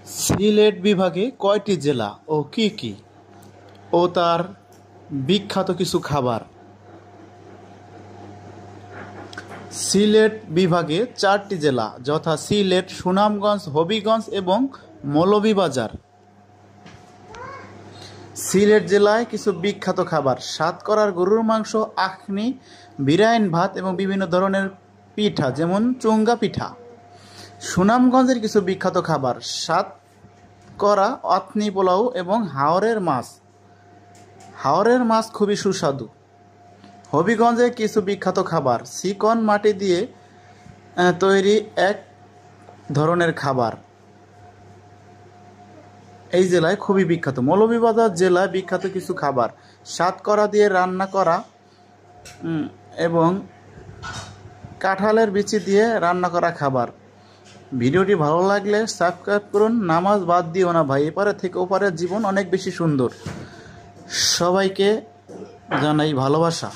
সিলেট বিভাগে কয়টি জেলা ও কি কি ও তার বিখ্যাত কিছু খাবার? সিলেট বিভাগে 4টি জেলা যথা সিলেট, সুনামগঞ্জ, হবিগঞ্জ এবং মৌলভীবাজার। সিলেট জেলায় কিছু বিখ্যাত খাবার: সাতকরার গরুর মাংস, আখনি, বিরাইন ভাত এবং বিভিন্ন ধরনের পিঠা যেমন চুঙ্গা পিঠা। সুনামগঞ্জের কিছু বিখ্যাত খাবার: সাতকরা, অথনি পোলাও এবং হাওরের মাছ। হাওরের মাছ খুবই সুস্বাদু। হবিগঞ্জে কিছু বিখ্যাত খাবার: চিকন মাটি দিয়ে তৈরি এক ধরনের খাবার এই জেলায় খুবই বিখ্যাত। মৌলভীবাজার জেলায় বিখ্যাত কিছু খাবার: সাতকরা দিয়ে রান্না করা এবং কাঁঠালের বিচি দিয়ে রান্না করা খাবার। ভিডিওটি ভালো লাগলে সাবস্ক্রাইব করুন। নামাজ বাদ দিও না ভাই, এপারে থেকে ওপারের জীবন অনেক বেশি সুন্দর। সবাইকে জানাই ভালোবাসা।